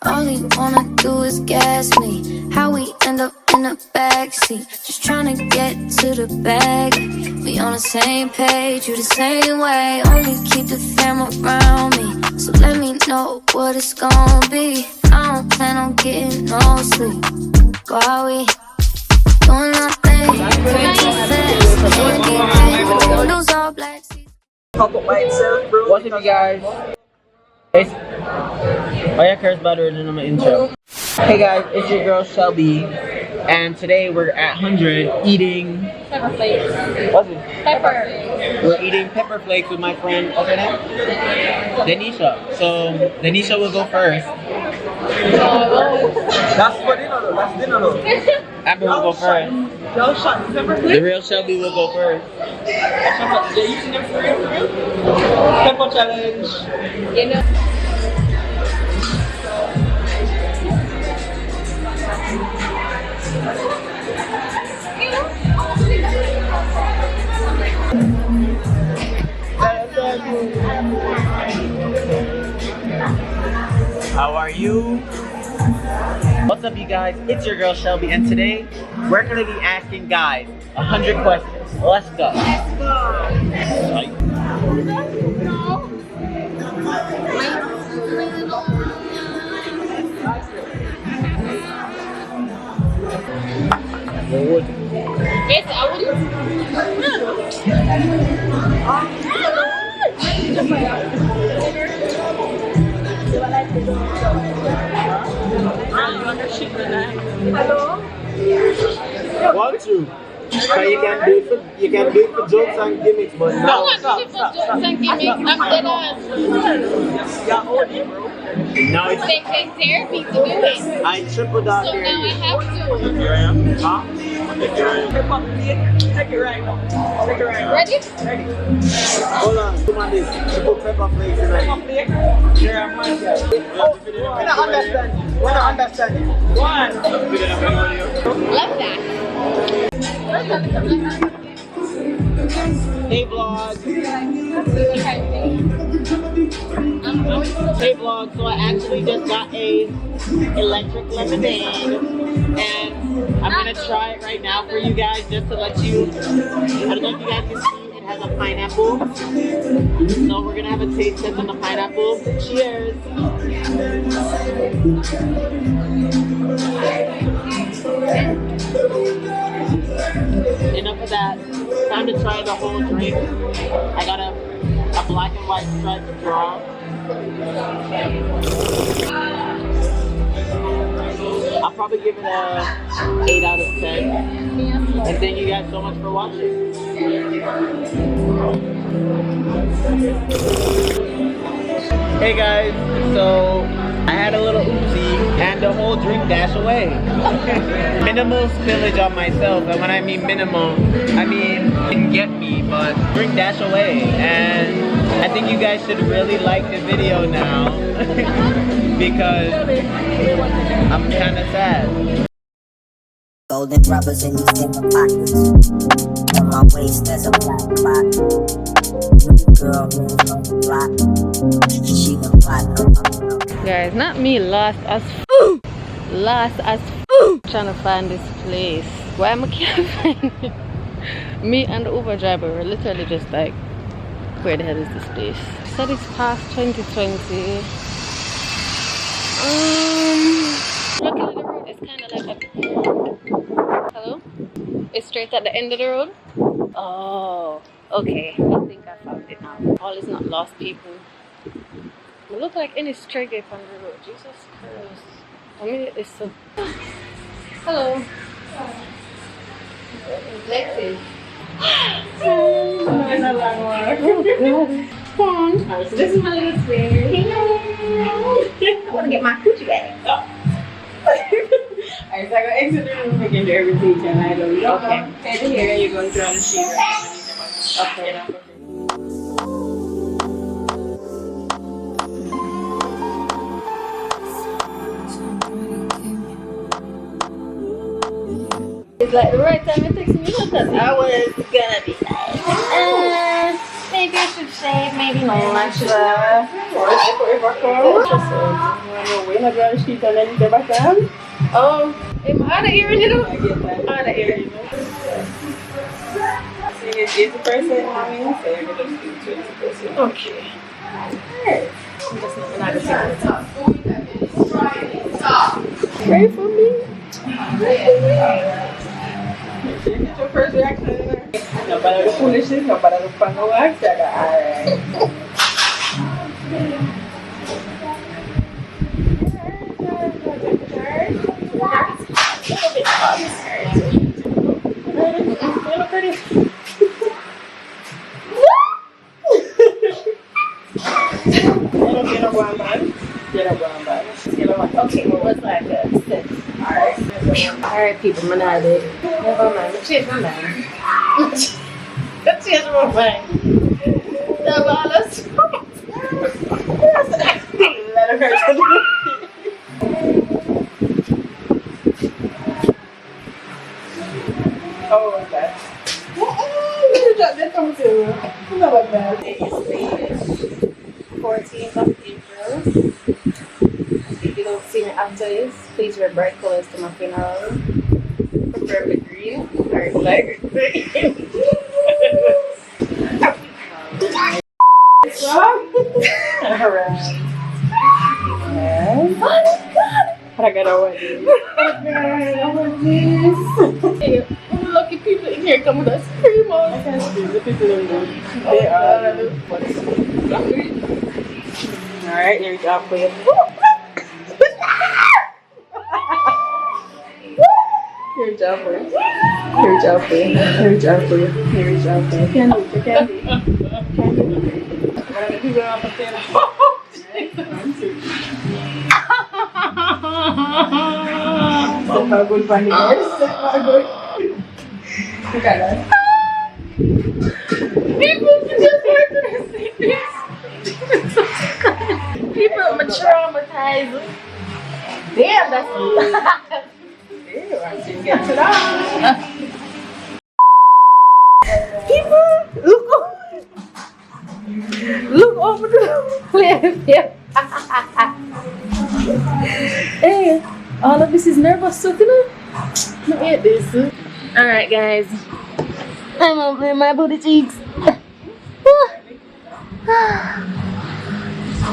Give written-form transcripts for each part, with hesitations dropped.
All he wanna do is gas me. How we end up in the backseat, just trying to get to the bag. We on the same page, you the same way. Only keep the fam around me, so let me know what it's gonna be. I don't plan on getting no sleep. Go how we doing nothing, way too fast. Those all black seats. Talk up by itself, bro. What's up, you guys? It's Maya cares about her in my intro. Hey guys, it's your girl Shelby, and today we're at 100 eating Pepper flakes. what's it? Pepper. We're eating pepper flakes with my friend. What's her name? Denisha. So Denisha will go first. That's for dinner though. That's dinner though. Amber will go first. Y'all shot pepper The flakes? real Shelby will go first. They're using them for real? Pepper challenge. You know. How are you? What's up, you guys? It's your girl Shelby, and today we're gonna be asking guys 100 questions. Let's go. Yes, I would. Want to? So you can do it for jokes and gimmicks, but I now want to do jokes and gimmicks. I'm dead ass. Y'all old it, bro. now it's They take therapy to do it. I triple dog So now I have to. Here I am. Huh? Pepper flake. Take it right now. Take it right now. Ready? Ready. Hold on, come on this. Triple pepper flakes Pepper tonight. flake. Here I'm on. Oh, we don't understand. We don't understand. One. Love that. Hey vlog. Hey vlog, so I actually just got a electric lemonade and I'm gonna try it right now for you guys just to let you, I don't know if you guys can see, it has a pineapple. So we're gonna have a taste test on the pineapple. Cheers! Enough of that. Time to try the whole drink. I got a black and white striped straw. I'll probably give it a 8 out of 10. And thank you guys so much for watching. Hey guys, so I had a little oopsie and the whole drink dashed away. Minimal spillage on myself, and when I mean minimal, I mean didn't get me, but drink dash away. And I think you guys should really like the video now because I'm kind of sad. Golden rubbers in these silver pockets. On my waist there's a black clock. Girl moves on the block. She the plot. Guys, not me lost as trying to find this place. Why am I can't find it? Me and the Uber driver were literally just like, where the hell is this place? Said it's past 2020. Luckily the road is kind of like a, hello? It's straight at the end of the road? Oh, okay. I think I found it now. All is not lost, people. It look like any stray gate on the road. Jesus Christ. I mean, it's so. Hello. Lexi. This is my little sweater. I want to get my cooch back. Alright, so I go exit the room, I can do everything, and I don't know. Okay. Head here, and you're going through on the sheet. Okay. It's like the right time it takes me because I was gonna be like, think I should shave? Maybe no, actually. Oh, am I out of here, you know? Out of here, you know? So you get 80%, mommy, so you're going to do 20%. Okay. Alright. I'm just not gonna pray for me. Get your first reaction. No para the foolishness, no para the fun of wax. Alright. Okay, well, what's like that? Alright, people, I'm not it. Never mind. Let's change my mind. Let's change my mind. Never mind. Let's let her hurt. Oh, okay. It is the 14th of April. If you don't see me after this, please wear bright colors to my funeral. Preferably green or light green. I got a wedding. Hey, lucky people in here come with us scream on. I can't see the people in there. They are. Alright, here we go for you. Here we go for you. Here we go for you. Here we go for you. Here we go for you. Candy, candy. What are the people on the table? So how good funny is? How good. Look at that. People just want to see this. People are traumatized. Damn, that's Ew, I didn't get to that. people look over the cliff. Yeah. Hey, all of this is nervous, so you know. Look at this. Alright, guys. I'm gonna play my booty cheeks.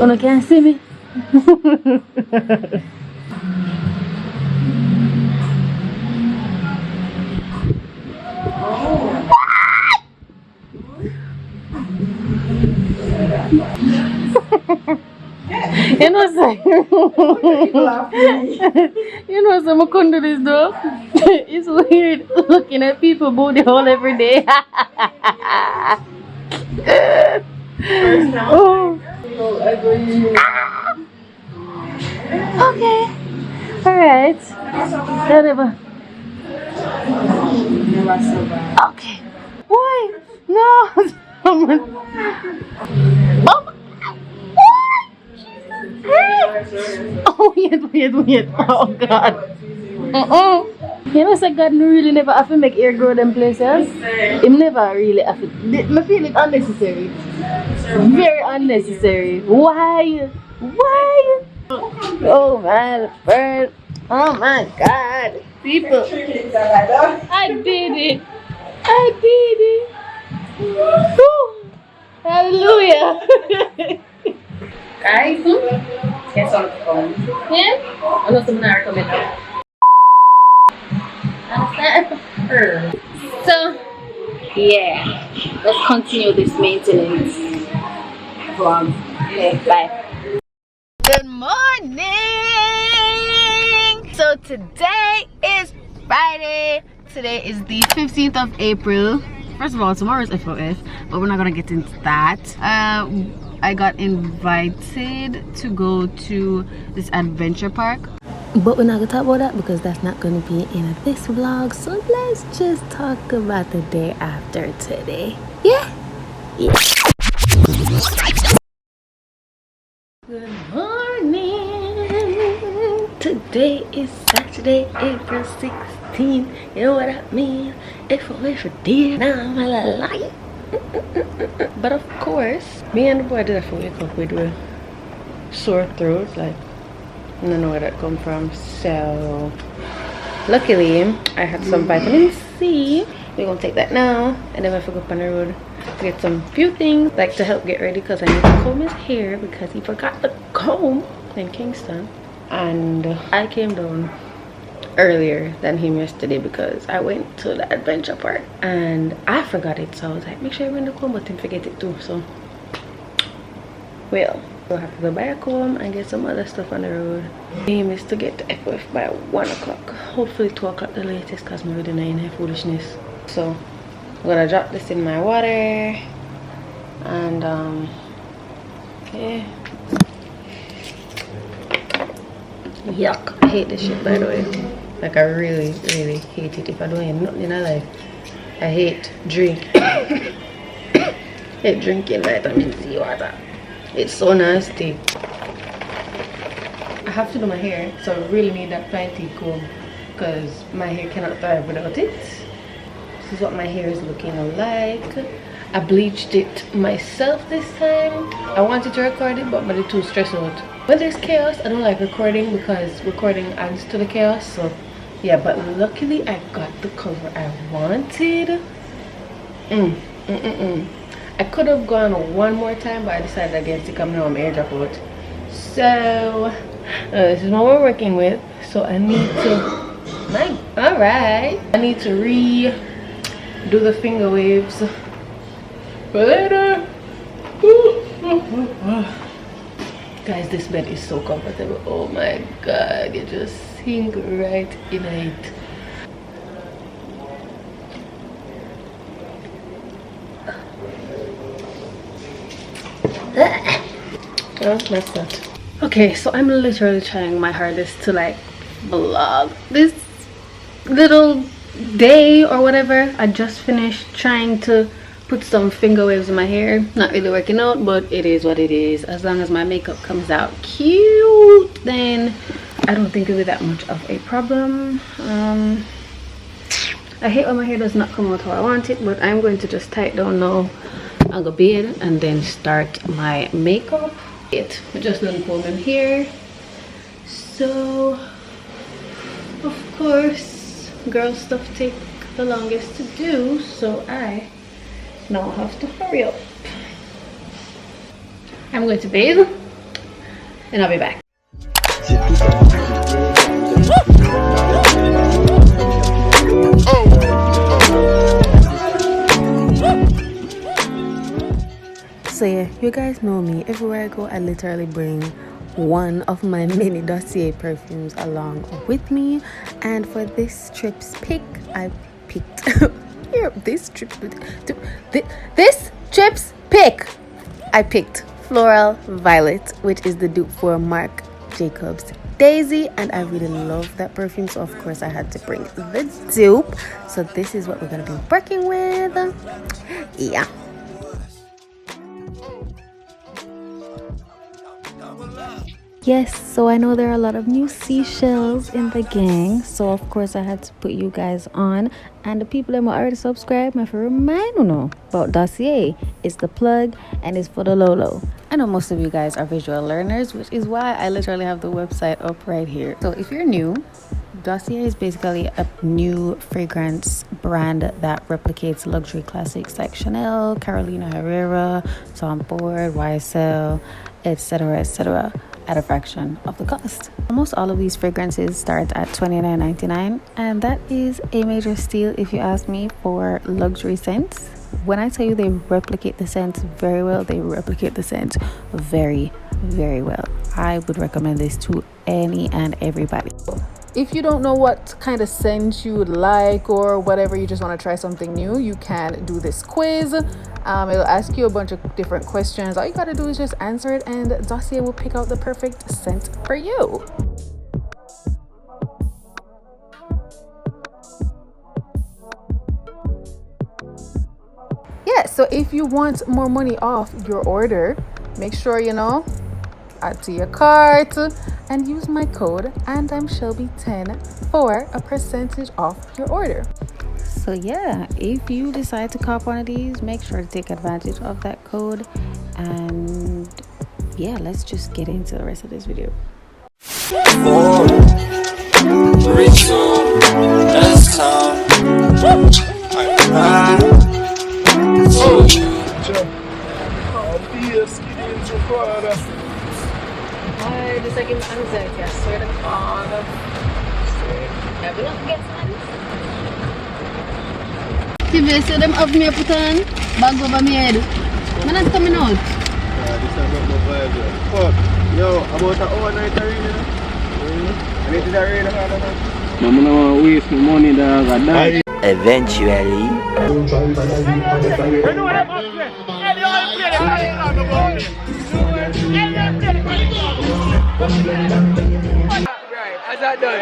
Oh, no, can't see me. You know, sir. You know, sir, I couldn't do this though. It's weird looking at people booty hole every day. Oh. Okay. Alright. Whatever. Okay. Why? No. Oh, wait. Oh, God. You know, so God really never have to make hair grow them places. Him never really have to. I feel it unnecessary. Very unnecessary. Why? Oh, my bird. Oh, my God. People. I did it. Woo. Hallelujah. Guys, guess on the phone. Yeah? Ano sa mga recommend? So, yeah. Let's continue this maintenance vlog. Okay, bye. Good morning! So today is Friday. Today is the 15th of April. First of all, tomorrow is FOF, but we're not gonna get into that. I got invited to go to this adventure park, but we're not gonna talk about that because that's not gonna be in this vlog. So let's just talk about the day after today. Yeah. Good morning. Today is Saturday, April 16th. You know what I mean? FOF for dear. Now I'm a lie. But of course, me and the boy did have to wake up with a sore throat. Like, I don't know where that come from. So, luckily, I had some vitamin C. We're gonna take that now, and then we're gonna go up on the road to get some few things like to help get ready, because I need to comb his hair because he forgot the comb in Kingston. And I came down earlier than him yesterday because I went to the adventure park and I forgot it. So I was like, make sure you bring the comb, but didn't forget it too. So, well, we'll have to go buy a comb and get some other stuff on the road. Aim is to get to FOF by 1 o'clock, hopefully 2 o'clock the latest, because I'm already in her foolishness. So I'm gonna drop this in my water and yeah. Yuck, I hate this shit, by the way. Like, I really hate it. If I don't eat nothing in my life, I hate drink. Hate drinking vitamin C water. It's so nasty. I have to do my hair, so I really need that pinty comb because my hair cannot thrive without it. This is what my hair is looking like. I bleached it myself this time. I wanted to record it, but it's too stressed out. When there's chaos, I don't like recording because recording adds to the chaos. So yeah, but luckily I got the color I wanted. I could have gone one more time, but I decided against it coming on my hair drop out. So this is what we're working with. So I need to I need to redo the finger waves for later. Guys, this bed is so comfortable. Oh my god, you just sink right in it. Oh, that's that. Okay, so I'm literally trying my hardest to like vlog this little day or whatever. I just finished trying to put some finger waves in my hair. Not really working out, but it is what it is. As long as my makeup comes out cute, then I don't think it'll be that much of a problem. I hate when my hair does not come out how I want it, but I'm going to just tie it down now. I'll go bathe and then start my makeup. I just done combing here. So of course girl stuff take the longest to do, so I now have to hurry up. I'm going to bathe and I'll be back. So yeah, you guys know me. Everywhere I go, I literally bring one of my mini Dossier perfumes along with me. And for this trip's pick, I picked this trip's pick, I picked Floral Violet, which is the dupe for Marc Jacobs Daisy, and I really love that perfume, so of course I had to bring the dupe. So this is what we're gonna be working with. Yeah. Yes, so I know there are a lot of new seashells in the gang, so of course I had to put you guys on. And the people that are already subscribed, I have to remind you know about Dossier. It's the plug and it's for the Lolo. I know most of you guys are visual learners, which is why I literally have the website up right here. So if you're new, Dossier is basically a new fragrance brand that replicates luxury classics like Chanel, Carolina Herrera, Tom Ford, YSL, etc., at a fraction of the cost. Almost all of these fragrances start at $29.99, and that is a major steal if you ask me for luxury scents. When I tell you they replicate the scents very well, they replicate the scent very, very well. I would recommend this to any and everybody. If you don't know what kind of scent you would like or whatever, you just want to try something new, you can do this quiz. It'll ask you a bunch of different questions. All you gotta do is just answer it, and Dossier will pick out the perfect scent for you. Yeah, so if you want more money off your order, make sure add to your cart and use my code Andimshelby10 for a percentage off your order. So yeah, if you decide to cop one of these, make sure to take advantage of that code. And yeah, let's just get into the rest of this video. This like anxiety, I swear to God. Yeah, we don't get See, you see them up me put on bag over my head. Man, that's coming out. This is not my vibe. Fuck. Yo, about an overnight arena. And it is arena. I'm not want to waste my money, dog. Eventually. As I done.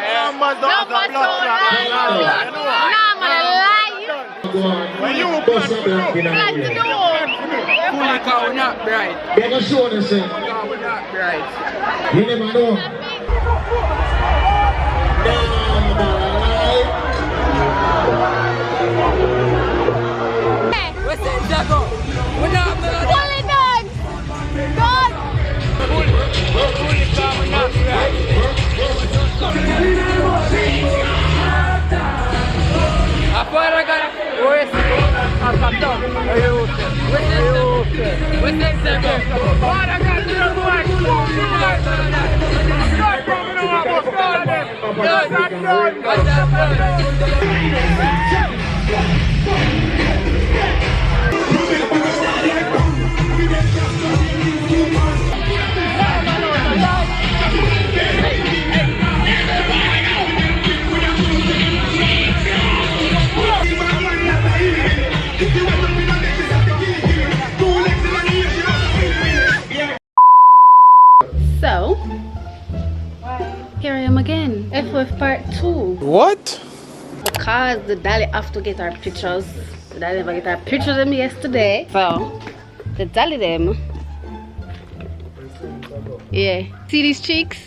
When you pass through, fully car will not bright. They're going to show the same. Car will not bright. You never know. What's that, Jago? We're not bright. Pull it down. God. Fully car will not bright. I thought I got it. Where's it? I'm done. What's that second? What I got to do? Start coming over. So, here I am again. FOF part 2. What? Because the Dolly have to get our pictures. The Dolly never get our pictures of them yesterday. So, the Dolly them. Yeah. See these cheeks?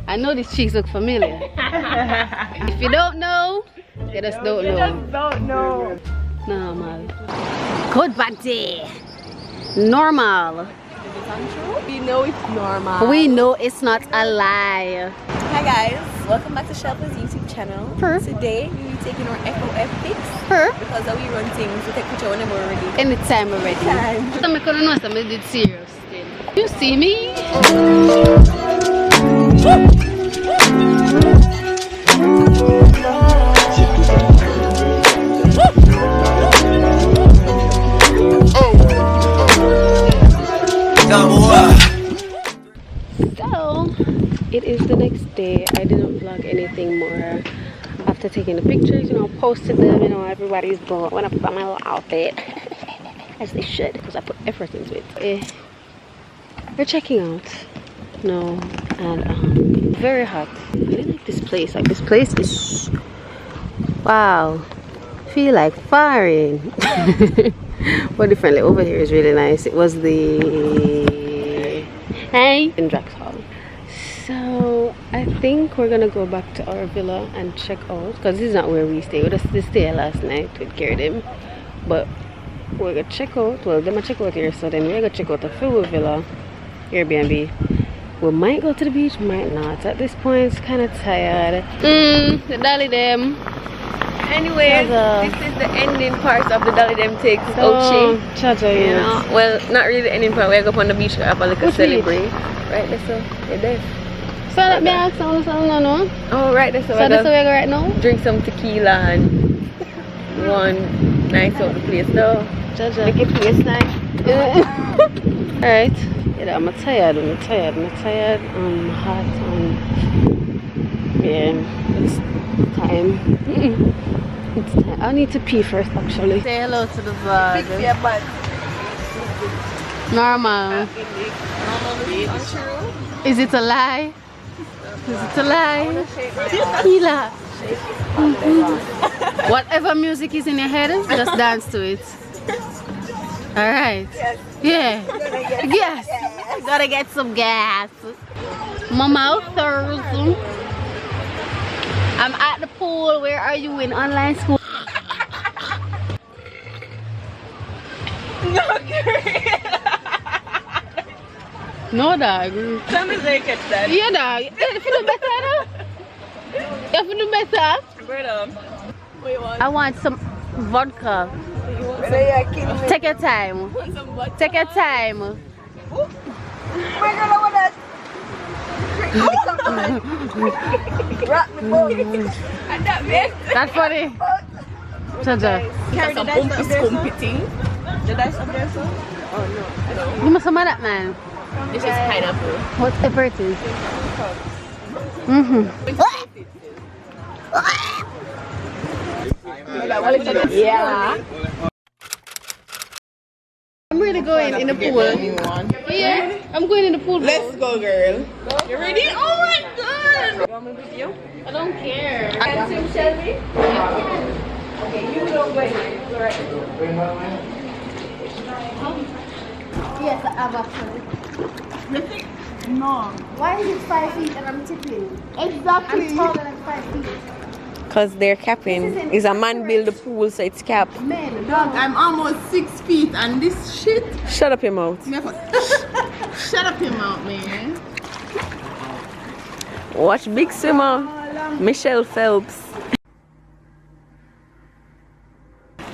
I know these cheeks look familiar. If you don't know, you just don't know. just don't know. Normal. Good body. Normal. We know it's normal. We know it's not a lie. Hi guys, welcome back to Shelpa's YouTube channel. Today we will be taking our FOF pics because we run things. We take picture whenever we're ready. Anytime we're ready. So I couldn't know something did serious. You see me? So it is the next day. I didn't vlog anything more after taking the pictures, you know, posted them, you know, everybody's going when I put on my little outfit as they should because I put effort into it. We're checking out no, and very hot. I really like this place. Like, this place is wow, feel like firing. But differently over here is really nice. It was the in Draxhall. So I think we're gonna go back to our villa and check out, because this is not where we stay. We just stayed last night with Gardim, but we're gonna check out. Well, they're gonna check out here, so then we're gonna check out the full villa Airbnb. We might go to the beach, might not. At this point, it's kind of tired. The Dolly them. Anyways, this is the ending part of the Dolly them takes Ochi. You know, well, not really the ending part. We're going to go on the beach to have a little celebrate. Right, that's so. You're there. So let me ask someone, no? Oh, right, that's so. So that's where we go right now? Drink some tequila and one nice out the place though. Make it place nice. Alright. Yeah, I'm tired. I'm hot. Yeah, it's time. It's time. I need to pee first, actually. Say hello to the vlog. Normal. Is it a lie? Is it a lie? Tequila. Whatever music is in your head, just dance to it. Alright. Yeah. Yes. Gotta get some gas. My mouth thirsts. I'm at the pool. Where are you in online school? No, dog. Tell me they catch that. Yeah, dog. If you do better, no? If you do better, I want some vodka. Take your time. Take your time. That's funny. Chaja. Carry the dice up there, the dice up there, so? You must have that, man. This is pineapple. Whatever it is. Yeah. I'm really going in the pool. Yeah, I'm going in the pool. Let's go, girl. You ready? Oh my god! You want me with you? I don't care. Andimshelby? Okay, you don't go in. Alright. Yes, I have actually. No. Why is it 5 feet and I'm tipping? Exactly. I'm taller than 5 feet. Because they're capping. Is a man build a pool, so it's capped. Men, Dog, I'm almost 6 feet and this shit. Shut up your mouth. Shut up your mouth, man. Watch Big Swimmer. Michelle Phelps.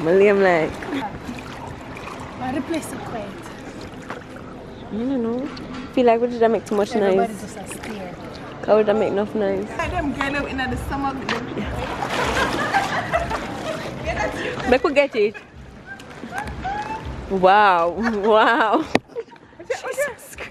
William like. why the place so quiet? I don't know. Feel like we didn't make too much Everybody noise. just a stare. How would I make enough noise? Let them get up in the stomach. Make we get it. Wow. Wow. Jesus Christ.